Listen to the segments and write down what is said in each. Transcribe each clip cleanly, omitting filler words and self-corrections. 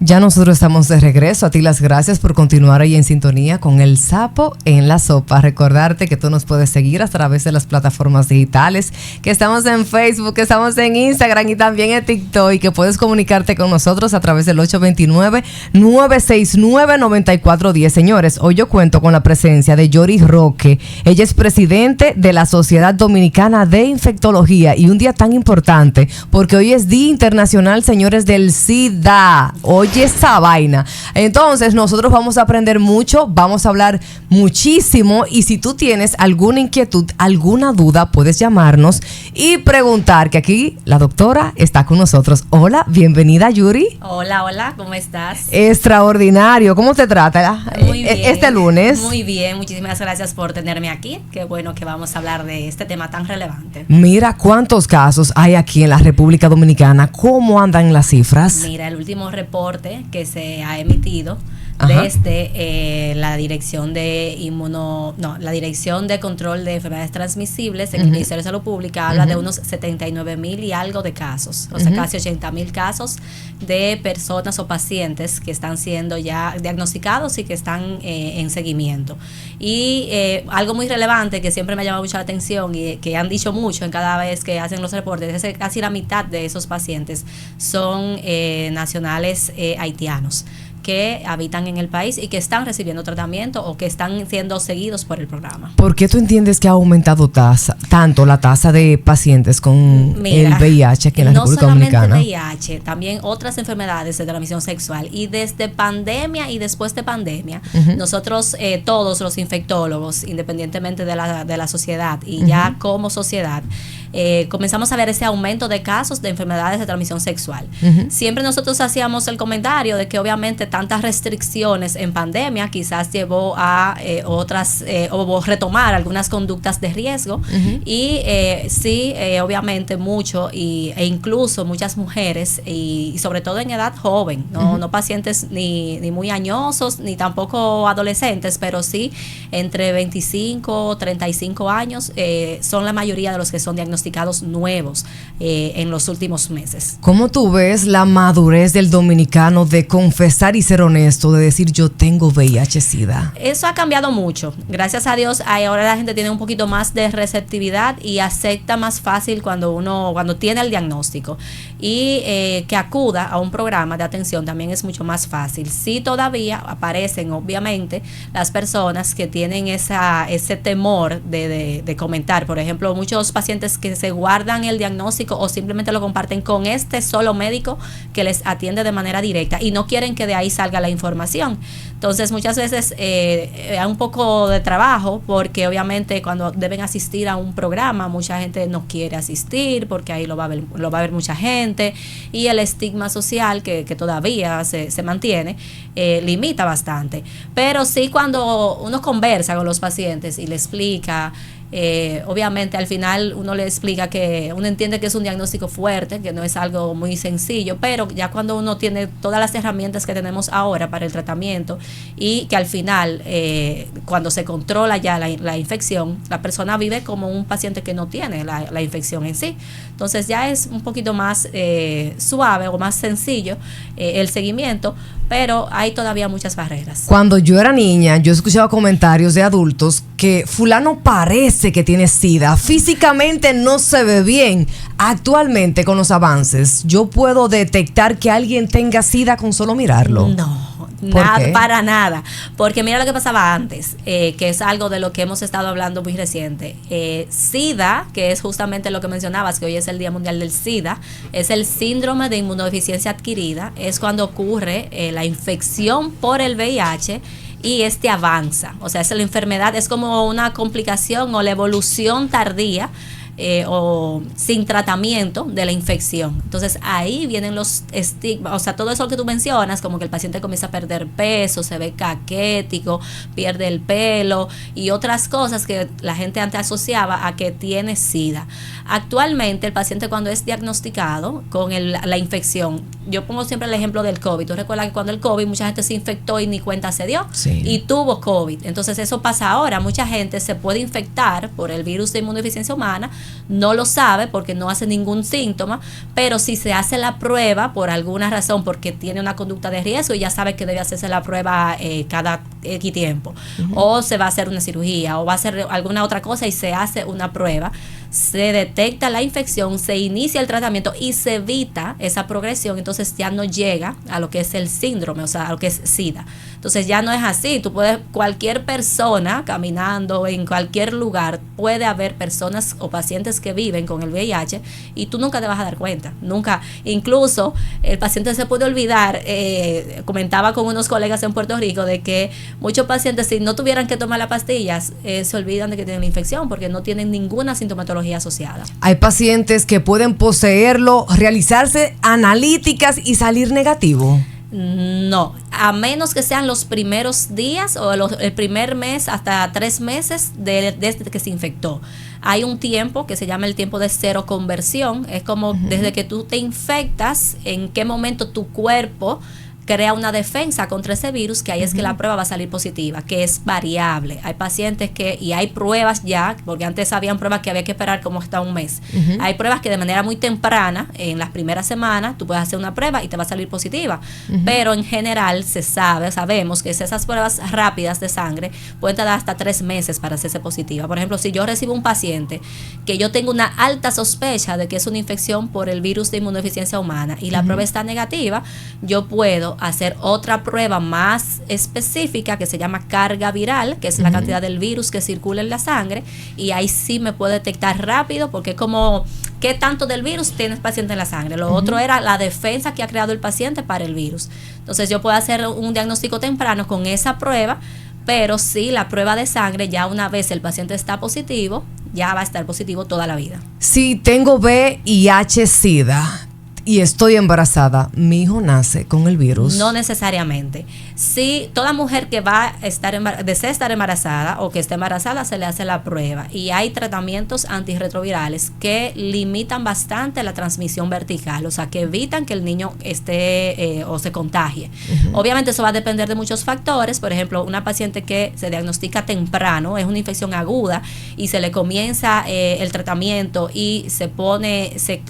Ya nosotros estamos de regreso. A ti las gracias por continuar ahí en sintonía con El Sapo en la Sopa. Recordarte que tú nos puedes seguir a través de las plataformas digitales, que estamos en Facebook, que estamos en Instagram y también en TikTok, y que puedes comunicarte con nosotros a través del 829-969-9410. Señores, hoy yo cuento con la presencia de Yori Roque. Ella es presidente de la Sociedad Dominicana de Infectología, y un día tan importante porque hoy es Día Internacional, señores, del SIDA. Oye esa vaina. Entonces nosotros vamos a aprender mucho, vamos a hablar muchísimo, y si tú tienes alguna inquietud, alguna duda, puedes llamarnos y preguntar, que aquí la doctora está con nosotros. Hola, bienvenida, Yuri. Hola, ¿cómo estás? Extraordinario. ¿Cómo te trata Muy bien. este lunes? Muy bien, muchísimas gracias por tenerme aquí. Qué bueno que vamos a hablar de este tema tan relevante. Mira cuántos casos hay aquí en la República Dominicana. ¿Cómo andan las cifras? Mira, el último reporte que se ha emitido Ajá. desde la Dirección de la Dirección de Control de Enfermedades Transmisibles en el Ministerio de Salud Pública habla de unos 79,000 y algo de casos, o sea, casi 80,000 casos de personas o pacientes que están siendo ya diagnosticados y que están en seguimiento. Y algo muy relevante que siempre me ha llamado mucho la atención y que han dicho mucho en cada vez que hacen los reportes es que casi la mitad de esos pacientes son nacionales haitianos que habitan en el país y que están recibiendo tratamiento o que están siendo seguidos por el programa. ¿Por qué tú entiendes que ha aumentado tanto la tasa de pacientes con el VIH aquí en la República Dominicana? No solamente VIH, también otras enfermedades de transmisión sexual. Y desde pandemia y después de pandemia, nosotros todos los infectólogos, independientemente de la sociedad y ya como sociedad, comenzamos a ver ese aumento de casos de enfermedades de transmisión sexual. Siempre nosotros hacíamos el comentario de que obviamente tantas restricciones en pandemia quizás llevó a o retomar algunas conductas de riesgo y sí, obviamente mucho e incluso muchas mujeres y sobre todo en edad joven, no pacientes ni muy añosos ni tampoco adolescentes, pero sí entre 25 35 años son la mayoría de los que son diagnosticados nuevos en los últimos meses. ¿Cómo tú ves la madurez del dominicano de confesar y ser honesto, de decir yo tengo VIH-Sida? Eso ha cambiado mucho. Gracias a Dios, ahora la gente tiene un poquito más de receptividad y acepta más fácil cuando tiene el diagnóstico. Y que acuda a un programa de atención también es mucho más fácil. Sí, todavía aparecen, obviamente, las personas que tienen ese temor de comentar. Por ejemplo, muchos pacientes que se guardan el diagnóstico o simplemente lo comparten con este solo médico que les atiende de manera directa y no quieren que de ahí salga la información. Entonces muchas veces hay un poco de trabajo porque obviamente cuando deben asistir a un programa mucha gente no quiere asistir porque ahí lo va a ver mucha gente y el estigma social que todavía se mantiene limita bastante. Pero sí, cuando uno conversa con los pacientes y le explica, obviamente al final uno le explica que uno entiende que es un diagnóstico fuerte, que no es algo muy sencillo, pero ya cuando uno tiene todas las herramientas que tenemos ahora para el tratamiento y que al final cuando se controla ya la infección, la persona vive como un paciente que no tiene la infección en sí. Entonces ya es un poquito más suave o más sencillo el seguimiento, pero hay todavía muchas barreras. Cuando yo era niña, yo escuchaba comentarios de adultos que fulano parece que tiene SIDA, físicamente no se ve bien. Actualmente, con los avances, ¿yo puedo detectar que alguien tenga SIDA con solo mirarlo? No. Nada, para nada, porque mira lo que pasaba antes, que es algo de lo que hemos estado hablando muy reciente. SIDA, que es justamente lo que mencionabas, que hoy es el Día Mundial del SIDA, es el síndrome de inmunodeficiencia adquirida, es cuando ocurre la infección por el VIH y avanza, o sea, es la enfermedad, es como una complicación o la evolución tardía o sin tratamiento de la infección. Entonces ahí vienen los estigmas, o sea, todo eso que tú mencionas, como que el paciente comienza a perder peso, se ve caquético, pierde el pelo y otras cosas que la gente antes asociaba a que tiene SIDA. Actualmente el paciente cuando es diagnosticado con la infección, yo pongo siempre el ejemplo del COVID. Tú recuerdas que cuando el COVID mucha gente se infectó y ni cuenta se dio, sí, y tuvo COVID. Entonces eso pasa ahora, mucha gente se puede infectar por el virus de inmunodeficiencia humana no lo sabe porque no hace ningún síntoma, pero si se hace la prueba por alguna razón, porque tiene una conducta de riesgo y ya sabe que debe hacerse la prueba cada X tiempo, o se va a hacer una cirugía o va a hacer alguna otra cosa y se hace una prueba, se detecta la infección, se inicia el tratamiento y se evita esa progresión, entonces ya no llega a lo que es el síndrome, o sea, a lo que es SIDA. Entonces ya no es así, tú puedes, cualquier persona caminando en cualquier lugar, puede haber personas o pacientes que viven con el VIH y tú nunca te vas a dar cuenta, nunca. Incluso el paciente se puede olvidar, comentaba con unos colegas en Puerto Rico de que muchos pacientes, si no tuvieran que tomar las pastillas, se olvidan de que tienen la infección porque no tienen ninguna sintomatología asociada. Hay pacientes que pueden poseerlo, realizarse analíticas y salir negativo. No, a menos que sean los primeros días o el primer mes hasta 3 meses desde que se infectó. Hay un tiempo que se llama el tiempo de seroconversión, es como desde que tú te infectas, en qué momento tu cuerpo crea una defensa contra ese virus, que ahí es que la prueba va a salir positiva, que es variable. Hay pacientes que, y hay pruebas ya, porque antes habían pruebas que había que esperar como hasta un mes. Hay pruebas que de manera muy temprana, en las primeras semanas, tú puedes hacer una prueba y te va a salir positiva. Pero en general sabemos que esas pruebas rápidas de sangre pueden tardar hasta 3 meses para hacerse positiva. Por ejemplo, si yo recibo un paciente que yo tengo una alta sospecha de que es una infección por el virus de inmunodeficiencia humana y la prueba está negativa, yo puedo hacer otra prueba más específica que se llama carga viral, que es la cantidad del virus que circula en la sangre, y ahí sí me puede detectar rápido, porque es como qué tanto del virus tiene el paciente en la sangre. Lo otro era la defensa que ha creado el paciente para el virus. Entonces yo puedo hacer un diagnóstico temprano con esa prueba, pero sí, la prueba de sangre, ya una vez el paciente está positivo, ya va a estar positivo toda la vida. Si tengo VIH-Sida y estoy embarazada, ¿mi hijo nace con el virus? No necesariamente. Sí, toda mujer que va a desea estar embarazada o que esté embarazada, se le hace la prueba, y hay tratamientos antirretrovirales que limitan bastante la transmisión vertical, o sea, que evitan que el niño esté o se contagie. Obviamente eso va a depender de muchos factores. Por ejemplo, una paciente que se diagnostica temprano, es una infección aguda y se le comienza el tratamiento y se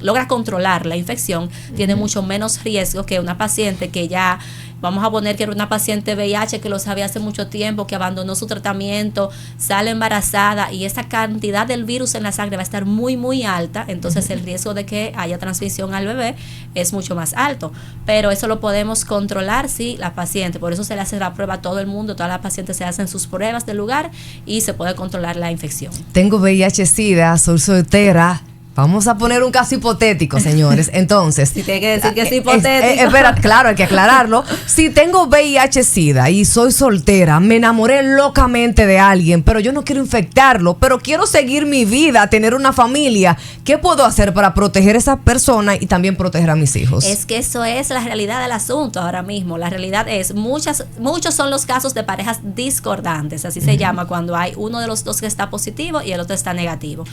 logra controlar la infección, tiene mucho menos riesgo que una paciente que ya, vamos a poner que era una paciente VIH que lo sabía hace mucho tiempo, que abandonó su tratamiento, sale embarazada y esa cantidad del virus en la sangre va a estar muy, muy alta. Entonces el riesgo de que haya transmisión al bebé es mucho más alto. Pero eso lo podemos controlar si la paciente, por eso se le hace la prueba a todo el mundo, todas las pacientes se hacen sus pruebas del lugar y se puede controlar la infección. Tengo VIH-Sida, soy soltera. Vamos a poner un caso hipotético, señores. Entonces, si tiene que decir que es hipotético. Espera, claro, hay que aclararlo. Si tengo VIH-Sida y soy soltera, me enamoré locamente de alguien, pero yo no quiero infectarlo, pero quiero seguir mi vida, tener una familia, ¿qué puedo hacer para proteger a esa persona y también proteger a mis hijos? Es que eso es la realidad del asunto ahora mismo. La realidad es, muchos son los casos de parejas discordantes, así se llama, cuando hay uno de los dos que está positivo y el otro está negativo.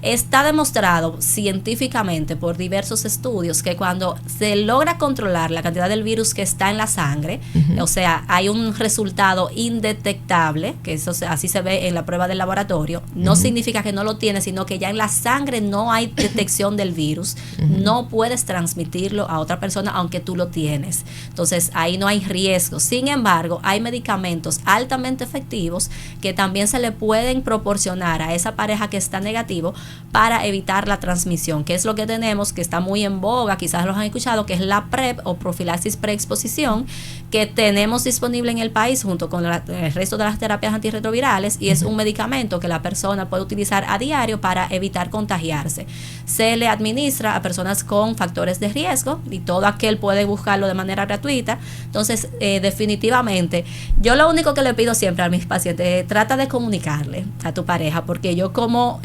Está demostrado científicamente por diversos estudios que cuando se logra controlar la cantidad del virus que está en la sangre, o sea, hay un resultado indetectable, que eso así se ve en la prueba del laboratorio, no significa que no lo tiene, sino que ya en la sangre no hay detección del virus, no puedes transmitirlo a otra persona aunque tú lo tienes. Entonces ahí no hay riesgo. Sin embargo, hay medicamentos altamente efectivos que también se le pueden proporcionar a esa pareja que está negativo para evitar la transmisión, que es lo que tenemos, que está muy en boga, quizás los han escuchado, que es la PrEP o profilaxis preexposición, que tenemos disponible en el país junto con el resto de las terapias antirretrovirales, y es un medicamento que la persona puede utilizar a diario para evitar contagiarse. Se le administra a personas con factores de riesgo y todo aquel puede buscarlo de manera gratuita. Entonces, definitivamente, yo lo único que le pido siempre a mis pacientes, trata de comunicarle a tu pareja, porque yo como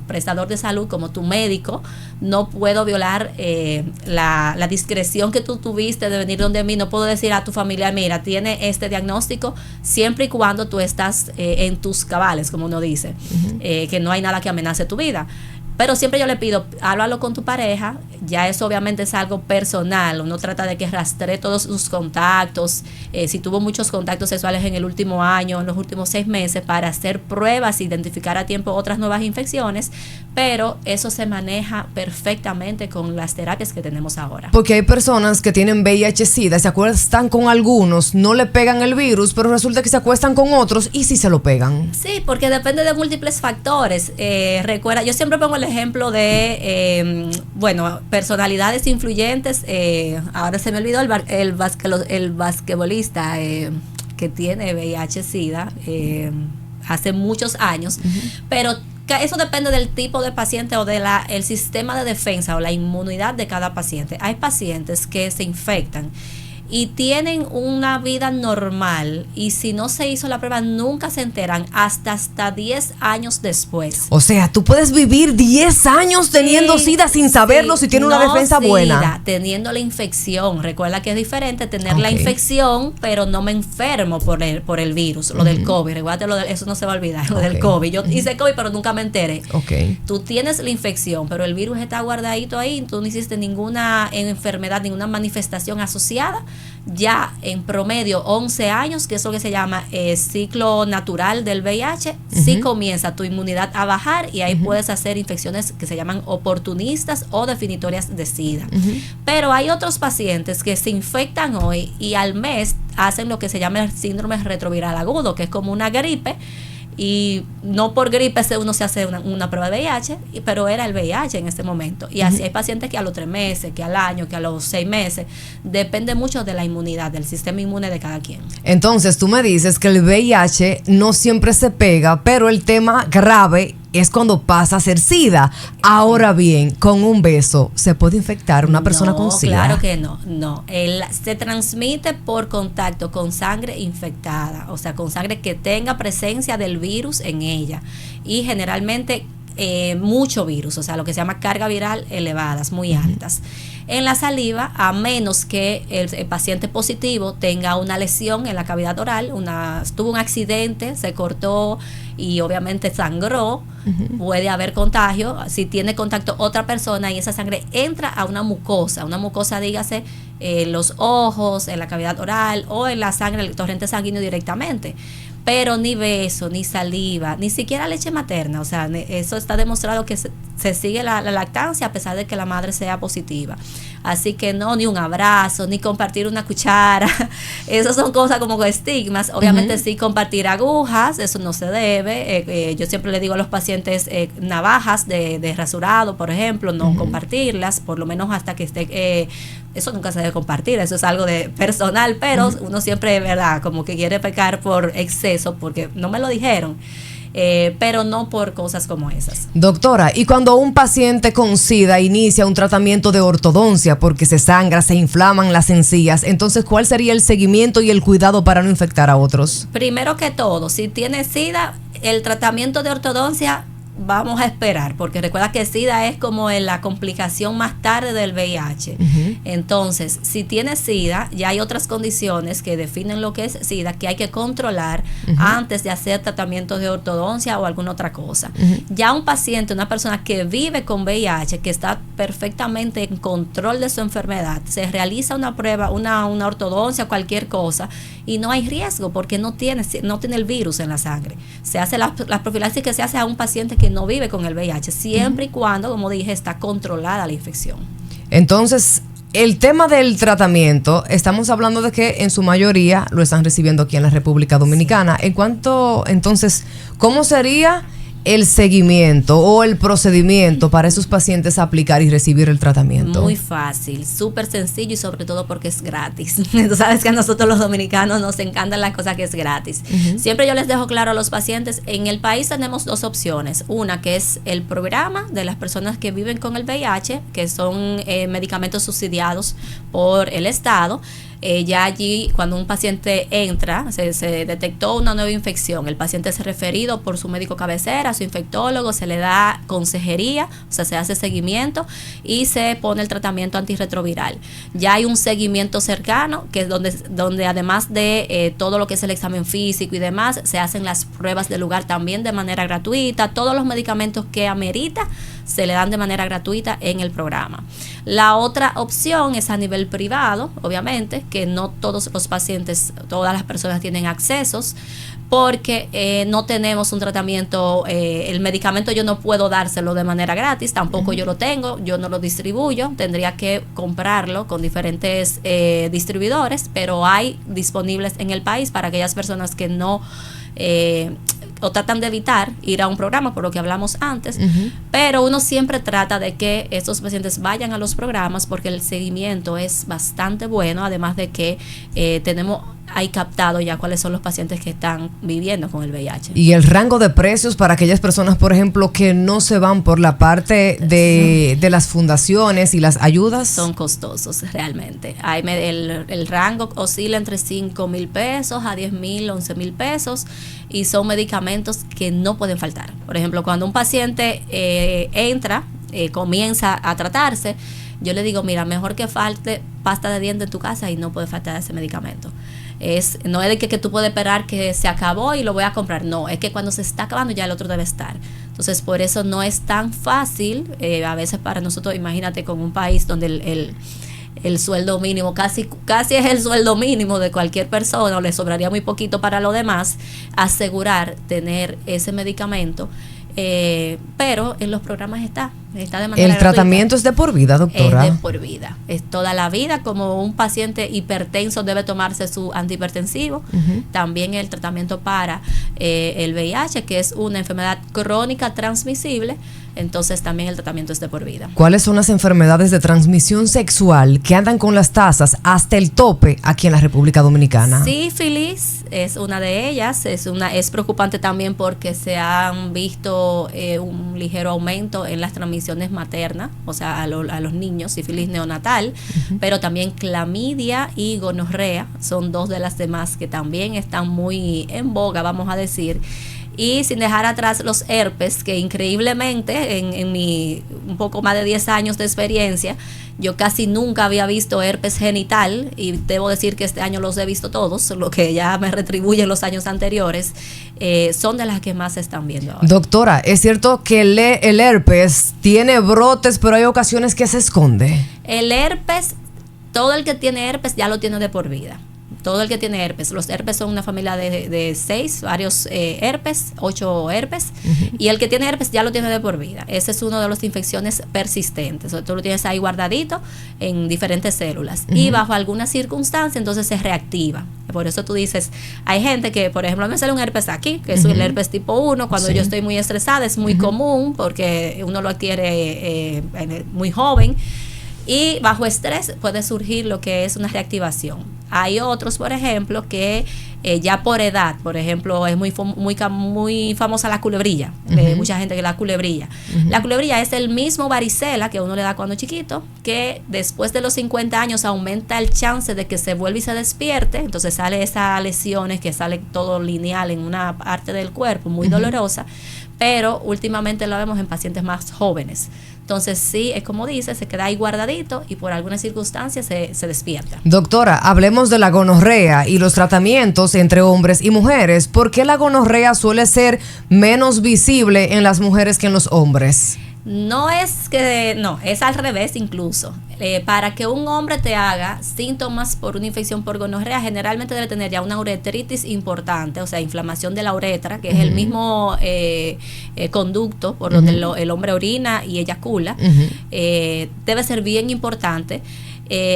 prestador de salud, como tu médico, no puedo violar la discreción que tú tuviste de venir donde mí. No puedo decir a tu familia, mira, tiene este diagnóstico, siempre y cuando tú estás en tus cabales, como uno dice, que no hay nada que amenace tu vida. Pero siempre yo le pido, háblalo con tu pareja, ya eso obviamente es algo personal, uno trata de que rastree todos sus contactos, si tuvo muchos contactos sexuales en el último año, en los últimos 6 meses, para hacer pruebas, identificar a tiempo otras nuevas infecciones, pero eso se maneja perfectamente con las terapias que tenemos ahora. Porque hay personas que tienen VIH-Sida, se acuestan con algunos, no le pegan el virus, pero resulta que se acuestan con otros y sí se lo pegan. Sí, porque depende de múltiples factores. Recuerda, yo siempre pongo el ejemplo de, personalidades influyentes. Ahora se me olvidó el basquetbolista que tiene VIH-Sida hace muchos años, pero eso depende del tipo de paciente o de el sistema de defensa o la inmunidad de cada paciente. Hay pacientes que se infectan y tienen una vida normal, y si no se hizo la prueba nunca se enteran hasta 10 años después. O sea, tú puedes vivir 10 años teniendo SIDA sin saberlo, si tiene una defensa buena. Teniendo la infección. Recuerda que es diferente tener la infección, pero no me enfermo por el virus, lo del COVID. Recuerda, eso no se va a olvidar, lo del COVID. Yo hice COVID, pero nunca me enteré. Tú tienes la infección, pero el virus está guardadito ahí, tú no hiciste ninguna enfermedad, ninguna manifestación asociada. Ya en promedio 11 años, que es lo que se llama ciclo natural del VIH, sí comienza tu inmunidad a bajar, y ahí puedes hacer infecciones que se llaman oportunistas o definitorias de SIDA. Pero hay otros pacientes que se infectan hoy y al mes hacen lo que se llama el síndrome retroviral agudo, que es como una gripe, y no por gripe uno se hace una prueba de VIH, pero era el VIH en ese momento. Y así hay pacientes que a los 3 meses, que al año, que a los 6 meses, depende mucho de la inmunidad, del sistema inmune de cada quien. Entonces tú me dices que el VIH no siempre se pega, pero el tema grave es cuando pasa a ser SIDA. Ahora bien, con un beso, ¿se puede infectar una persona con SIDA? Claro que no. Se transmite por contacto con sangre infectada, o sea, con sangre que tenga presencia del virus en ella. Y generalmente mucho virus, o sea, lo que se llama carga viral elevadas, muy altas. En la saliva, a menos que el paciente positivo tenga una lesión en la cavidad oral, tuvo un accidente, se cortó y obviamente sangró, puede haber contagio. Si tiene contacto otra persona y esa sangre entra a una mucosa, dígase, los ojos, en la cavidad oral o en la sangre, el torrente sanguíneo directamente. Pero ni beso, ni saliva, ni siquiera leche materna. O sea, eso está demostrado que se sigue la lactancia a pesar de que la madre sea positiva. Así que no, ni un abrazo, ni compartir una cuchara. Esas son cosas como estigmas. Obviamente sí compartir agujas, eso no se debe. Yo siempre le digo a los pacientes navajas de rasurado, por ejemplo, no compartirlas, por lo menos hasta que esté... eso nunca se debe compartir, eso es algo de personal, pero uno siempre, ¿verdad?, como que quiere pecar por exceso, porque no me lo dijeron. Pero no por cosas como esas. Doctora, y cuando un paciente con SIDA inicia un tratamiento de ortodoncia porque se sangra, se inflaman las encías, entonces, ¿cuál sería el seguimiento y el cuidado para no infectar a otros? Primero que todo, si tiene SIDA, el tratamiento de ortodoncia vamos a esperar, porque recuerda que SIDA es como la complicación más tarde del VIH. Entonces, si tiene SIDA, ya hay otras condiciones que definen lo que es SIDA, que hay que controlar antes de hacer tratamientos de ortodoncia o alguna otra cosa. Ya un paciente, una persona que vive con VIH, que está perfectamente en control de su enfermedad, se realiza una prueba, una ortodoncia, cualquier cosa, y no hay riesgo porque no tiene el virus en la sangre. Se hace la profilaxis que se hace a un paciente que no vive con el VIH, siempre y cuando, como dije, está controlada la infección. Entonces, el tema del tratamiento, estamos hablando de que en su mayoría lo están recibiendo aquí en la República Dominicana. En cuanto, entonces, ¿cómo sería el seguimiento o el procedimiento para esos pacientes aplicar y recibir el tratamiento? Muy fácil, súper sencillo, y sobre todo porque es gratis. Tú sabes que a nosotros los dominicanos nos encantan las cosas que es gratis. Siempre yo les dejo claro a los pacientes, en el país tenemos 2 opciones. Una que es el programa de las personas que viven con el VIH, que son medicamentos subsidiados por el Estado. Ya allí, cuando un paciente entra, se detectó una nueva infección, el paciente es referido por su médico cabecera, su infectólogo, se le da consejería, o sea, se hace seguimiento y se pone el tratamiento antirretroviral. Ya hay un seguimiento cercano, que es donde además de todo lo que es el examen físico y demás, se hacen las pruebas del lugar también de manera gratuita. Todos los medicamentos que amerita se le dan de manera gratuita en el programa. La otra opción es a nivel privado, obviamente, que no todos los pacientes, todas las personas tienen accesos, porque no tenemos un tratamiento, el medicamento yo no puedo dárselo de manera gratis, tampoco yo lo tengo, yo no lo distribuyo, tendría que comprarlo con diferentes distribuidores, pero hay disponibles en el país para aquellas personas que no o tratan de evitar ir a un programa, por lo que hablamos antes, pero uno siempre trata de que estos pacientes vayan a los programas porque el seguimiento es bastante bueno, además de que hay captado ya cuáles son los pacientes que están viviendo con el VIH. Y el rango de precios para aquellas personas, por ejemplo, que no se van por la parte de las fundaciones y las ayudas. Son costosos realmente. El rango oscila entre 5,000 pesos a 10,000, 11,000 pesos y son medicamentos que no pueden faltar. Por ejemplo, cuando un paciente comienza a tratarse, yo le digo, mira, mejor que falte pasta de dientes en tu casa y no puede faltar ese medicamento. No es de que tú puedes esperar que se acabó y lo voy a comprar, no, es que cuando se está acabando ya el otro debe estar. Entonces por eso no es tan fácil, a veces para nosotros, imagínate con un país donde el sueldo mínimo casi es el sueldo mínimo de cualquier persona, o le sobraría muy poquito para lo demás, asegurar tener ese medicamento. Pero en los programas está de manera gratuita. ¿El tratamiento es de por vida, doctora? Es de por vida, es toda la vida. Como un paciente hipertenso debe tomarse su antihipertensivo, también el tratamiento para el VIH, que es una enfermedad crónica transmisible, entonces también el tratamiento es de por vida. ¿Cuáles son las enfermedades de transmisión sexual que andan con las tasas hasta el tope aquí en la República Dominicana? Sífilis es una de ellas, es preocupante también porque se han visto un ligero aumento en las transmisiones maternas, o sea, a los niños, sífilis neonatal, pero también clamidia y gonorrea son dos de las demás que también están muy en boga, vamos a decir. Y sin dejar atrás los herpes, que increíblemente en mi un poco más de 10 años de experiencia, yo casi nunca había visto herpes genital, y debo decir que este año los he visto todos, lo que ya me retribuye en los años anteriores. Son de las que más se están viendo ahora. Doctora, ¿es cierto que el herpes tiene brotes, pero hay ocasiones que se esconde? El herpes, todo el que tiene herpes ya lo tiene de por vida. Todo el que tiene herpes. Los herpes son una familia de 6, varios herpes, 8 herpes. Y el que tiene herpes ya lo tiene de por vida. Ese es uno de las infecciones persistentes. Tú lo tienes ahí guardadito en diferentes células. Y bajo alguna circunstancia, entonces se reactiva. Por eso tú dices, hay gente que, por ejemplo, me sale un herpes aquí, que es el herpes tipo 1. Cuando yo estoy muy estresada, es muy común porque uno lo adquiere muy joven. Y bajo estrés puede surgir lo que es una reactivación. Hay otros, por ejemplo, que ya por edad, por ejemplo, es muy famosa la culebrilla. Mucha gente que la culebrilla. La culebrilla es el mismo varicela que uno le da cuando chiquito, que después de los 50 años aumenta el chance de que se vuelva y se despierte. Entonces sale esas lesiones que sale todo lineal en una parte del cuerpo, muy dolorosa. Pero últimamente lo vemos en pacientes más jóvenes. Entonces sí, es como dice, se queda ahí guardadito y por alguna circunstancia se despierta. Doctora, hablemos de la gonorrea y los tratamientos entre hombres y mujeres. ¿Por qué la gonorrea suele ser menos visible en las mujeres que en los hombres? No, es al revés incluso. Para que un hombre te haga síntomas por una infección por gonorrea, generalmente debe tener ya una uretritis importante, o sea, inflamación de la uretra, que es el mismo conducto por donde el hombre orina y eyacula. Debe ser bien importante.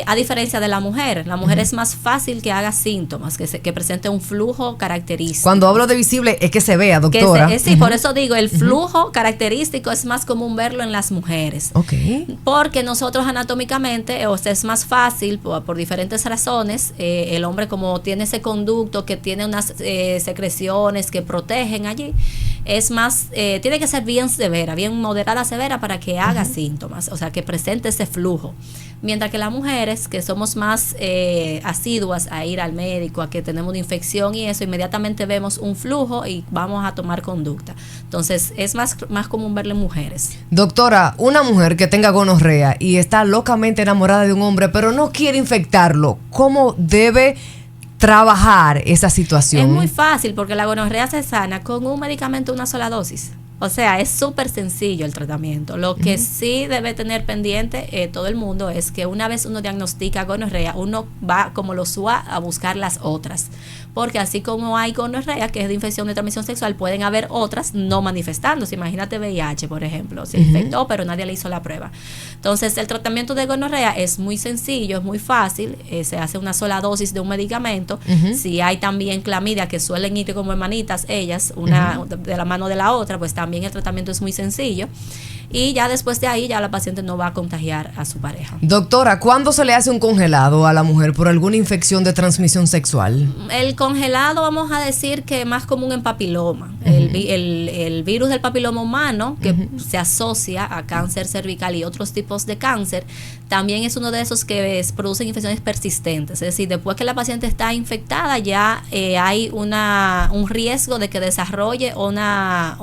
A diferencia de la mujer es más fácil que haga síntomas, que presente un flujo característico. Cuando hablo de visible es que se vea, doctora. Sí, por eso digo, el flujo característico es más común verlo en las mujeres. Okay. Porque nosotros anatómicamente, o sea, es más fácil por diferentes razones. El hombre, como tiene ese conducto que tiene unas secreciones que protegen allí, es más, tiene que ser bien severa, bien moderada, severa para que haga síntomas, o sea, que presente ese flujo. Mientras que las mujeres, que somos más asiduas a ir al médico, a que tenemos una infección y eso, inmediatamente vemos un flujo y vamos a tomar conducta. Entonces, es más común verlo en mujeres. Doctora, una mujer que tenga gonorrea y está locamente enamorada de un hombre, pero no quiere infectarlo, ¿cómo debe trabajar esa situación? Es muy fácil porque la gonorrea se sana con un medicamento, una sola dosis. O sea, es súper sencillo el tratamiento. Lo que sí debe tener pendiente todo el mundo es que una vez uno diagnostica gonorrea, uno va como los SUA a buscar las otras. Porque así como hay gonorrea, que es de infección de transmisión sexual, pueden haber otras no manifestándose. Imagínate VIH, por ejemplo, se infectó, pero nadie le hizo la prueba. Entonces, el tratamiento de gonorrea es muy sencillo, es muy fácil. Se hace una sola dosis de un medicamento. Si hay también clamidia, que suelen ir como hermanitas ellas, una de la mano de la otra, pues también el tratamiento es muy sencillo. Y ya después de ahí, ya la paciente no va a contagiar a su pareja. Doctora, ¿cuándo se le hace un congelado a la mujer por alguna infección de transmisión sexual? El congelado, vamos a decir que es más común en papiloma. El virus del papiloma humano, que se asocia a cáncer cervical y otros tipos de cáncer, también es uno de esos que producen infecciones persistentes. Es decir, después que la paciente está infectada, ya hay un riesgo de que desarrolle una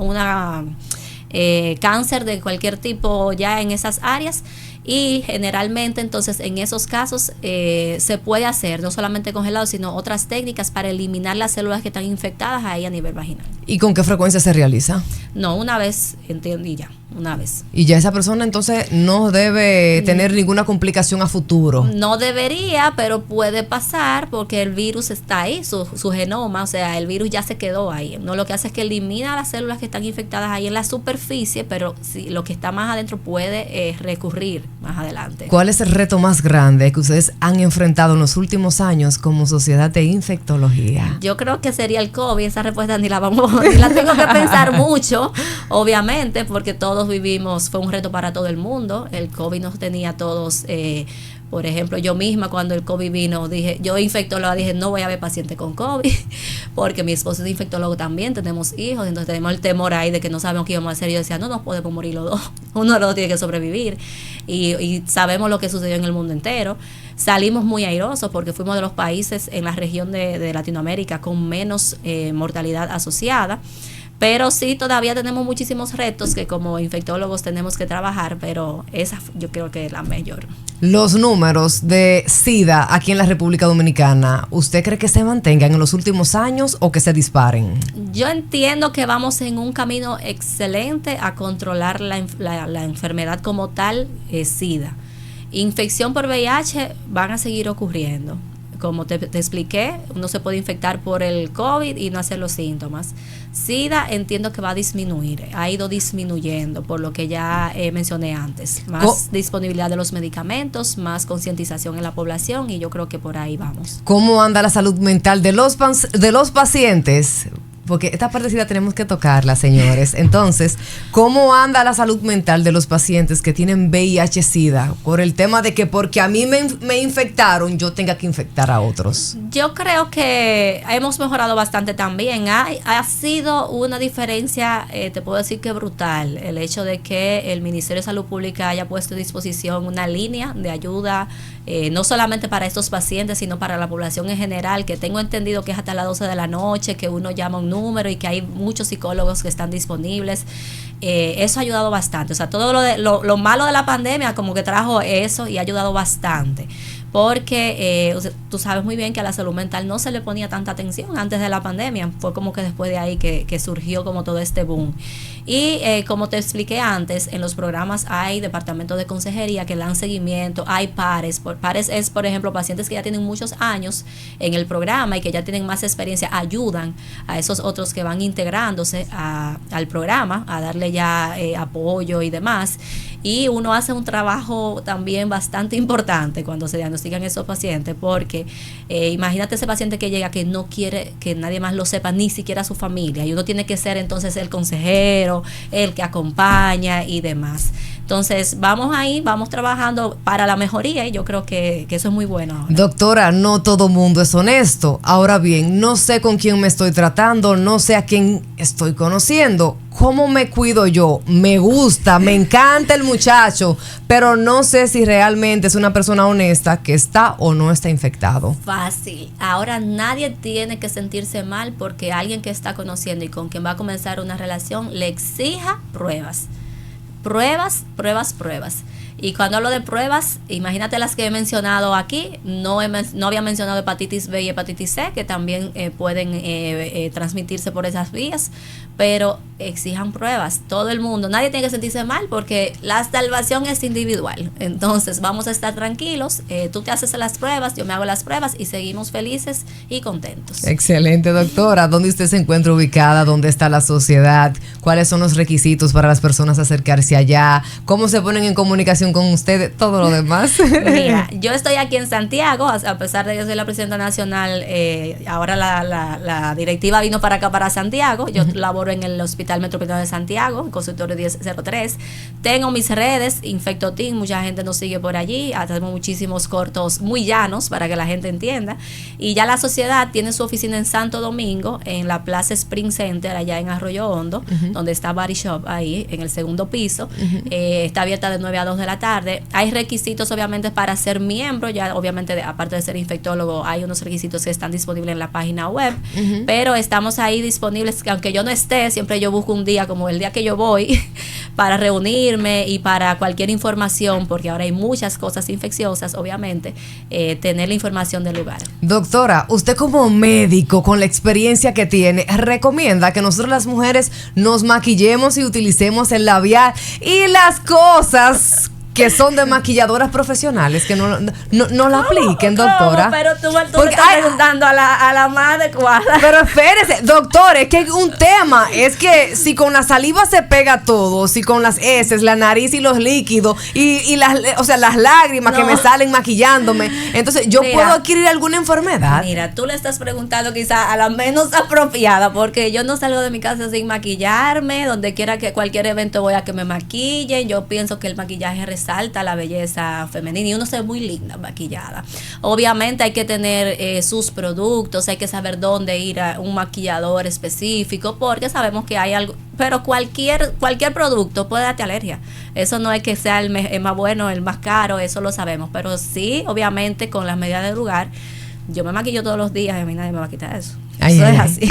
cáncer de cualquier tipo ya en esas áreas, y generalmente entonces en esos casos se puede hacer no solamente congelado, sino otras técnicas para eliminar las células que están infectadas ahí a nivel vaginal. ¿Y con qué frecuencia se realiza? No, una vez, entendí ya. Una vez. Y ya esa persona entonces no debe tener ninguna complicación a futuro. No debería, pero puede pasar porque el virus está ahí, su genoma, o sea, el virus ya se quedó ahí. No, lo que hace es que elimina las células que están infectadas ahí en la superficie, pero si lo que está más adentro puede recurrir más adelante. ¿Cuál es el reto más grande que ustedes han enfrentado en los últimos años como sociedad de infectología? Yo creo que sería el COVID. Esa respuesta ni la tengo que pensar mucho, obviamente, porque todos vivimos, fue un reto para todo el mundo. El COVID nos tenía todos, por ejemplo, yo misma cuando el COVID vino, yo infectóloga dije, no voy a ver paciente con COVID, porque mi esposo es infectólogo también, tenemos hijos, entonces tenemos el temor ahí de que no sabemos qué íbamos a hacer. Yo decía, no nos podemos morir los dos, uno de los dos tiene que sobrevivir, y sabemos lo que sucedió en el mundo entero. Salimos muy airosos porque fuimos de los países en la región de Latinoamérica con menos mortalidad asociada. Pero sí, todavía tenemos muchísimos retos que como infectólogos tenemos que trabajar, pero esa yo creo que es la mayor. Los números de SIDA aquí en la República Dominicana, ¿usted cree que se mantengan en los últimos años o que se disparen? Yo entiendo que vamos en un camino excelente a controlar la enfermedad como tal, SIDA. Infección por VIH van a seguir ocurriendo. Como te expliqué, uno se puede infectar por el COVID y no hacer los síntomas. SIDA entiendo que va a disminuir, ha ido disminuyendo por lo que ya mencioné antes. Más disponibilidad de los medicamentos, más concientización en la población, y yo creo que por ahí vamos. ¿Cómo anda la salud mental de los pacientes? Porque esta partecita tenemos que tocarla, señores. Entonces, ¿cómo anda la salud mental de los pacientes que tienen VIH-Sida? Por el tema de que porque a mí me infectaron, yo tenga que infectar a otros. Yo creo que hemos mejorado bastante también. Ha sido una diferencia, te puedo decir que brutal, el hecho de que el Ministerio de Salud Pública haya puesto a disposición una línea de ayuda, no solamente para estos pacientes, sino para la población en general, que tengo entendido que es hasta las 12 de la noche, que uno llama un número y que hay muchos psicólogos que están disponibles. Eso ha ayudado bastante. O sea, todo lo malo de la pandemia como que trajo eso y ha ayudado bastante. Porque tú sabes muy bien que a la salud mental no se le ponía tanta atención antes de la pandemia. Fue como que después de ahí que surgió como todo este boom. Y como te expliqué antes, en los programas hay departamentos de consejería que dan seguimiento, hay pares. Pares es, por ejemplo, pacientes que ya tienen muchos años en el programa y que ya tienen más experiencia, ayudan a esos otros que van integrándose al programa, a darle ya apoyo y demás. Y uno hace un trabajo también bastante importante cuando se diagnostican esos pacientes, porque imagínate ese paciente que llega que no quiere que nadie más lo sepa, ni siquiera su familia, y uno tiene que ser entonces el consejero, el que acompaña y demás. Entonces vamos ahí, vamos trabajando para la mejoría, y yo creo que eso es muy bueno ahora. Doctora, no todo mundo es honesto. Ahora bien, no sé con quién me estoy tratando, no sé a quién estoy conociendo. ¿Cómo me cuido yo? Me gusta, me encanta el muchacho, pero no sé si realmente es una persona honesta que está o no está infectado. Fácil. Ahora nadie tiene que sentirse mal porque alguien que está conociendo y con quien va a comenzar una relación le exija pruebas. Pruebas. Y cuando hablo de pruebas, imagínate las que he mencionado aquí. No había mencionado hepatitis B y hepatitis C, que también pueden transmitirse por esas vías. pero exijan pruebas. Todo el mundo, nadie tiene que sentirse mal porque la salvación es individual. Entonces vamos a estar tranquilos, tú te haces las pruebas, yo me hago las pruebas y seguimos felices y contentos. Excelente, doctora. ¿Dónde usted se encuentra ubicada? ¿Dónde está la sociedad? ¿Cuáles son los requisitos para las personas acercarse allá? ¿Cómo se ponen en comunicación con ustedes? Todo lo demás. Mira, yo estoy aquí en Santiago, a pesar de que soy la presidenta nacional, ahora la directiva vino para acá, para Santiago. Yo laboro en el Hospital Metropolitano de Santiago, en consultorio 1003. Tengo mis redes, Infectoteam, mucha gente nos sigue por allí. Hacemos muchísimos cortos muy llanos para que la gente entienda. Y ya la sociedad tiene su oficina en Santo Domingo, en la Plaza Spring Center, allá en Arroyo Hondo, donde está Body Shop, ahí en el segundo piso. Está abierta de 9 a 2 de la tarde. Hay requisitos, obviamente, para ser miembro. Ya, obviamente, aparte de ser infectólogo, hay unos requisitos que están disponibles en la página web. Pero estamos ahí disponibles, que aunque yo no esté, siempre yo busco un día, como el día que yo voy, para reunirme y para cualquier información, porque ahora hay muchas cosas infecciosas, obviamente, tener la información del lugar. Doctora, usted como médico, con la experiencia que tiene, ¿recomienda que nosotros las mujeres nos maquillemos y utilicemos el labial y las cosas que son de maquilladoras profesionales, que no la apliquen, doctora? ¿Cómo? Pero tú me estás preguntando a la más adecuada. Pero espérese, doctor, es que un tema es que si con la saliva se pega todo, si con las heces, la nariz y los líquidos y las lágrimas que me salen maquillándome, entonces yo puedo adquirir alguna enfermedad. Mira, tú le estás preguntando quizá a la menos apropiada, porque yo no salgo de mi casa sin maquillarme. Donde quiera, que cualquier evento voy a que me maquillen. Yo pienso que el maquillaje resalta la belleza femenina y uno se ve muy linda maquillada. Obviamente hay que tener sus productos, hay que saber dónde ir a un maquillador específico, porque sabemos que hay algo, pero cualquier producto puede darte alergia. Eso no es que sea el más bueno, el más caro, eso lo sabemos, pero sí, obviamente, con las medidas del lugar. Yo me maquillo todos los días y a mí nadie me va a quitar eso. Eso es así.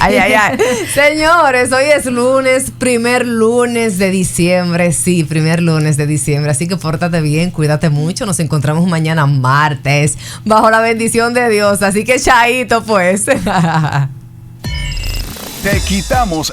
Señores, hoy es lunes, primer lunes de diciembre. Sí, primer lunes de diciembre. Así que pórtate bien, cuídate mucho. Nos encontramos mañana martes, bajo la bendición de Dios. Así que chaito, pues. Te quitamos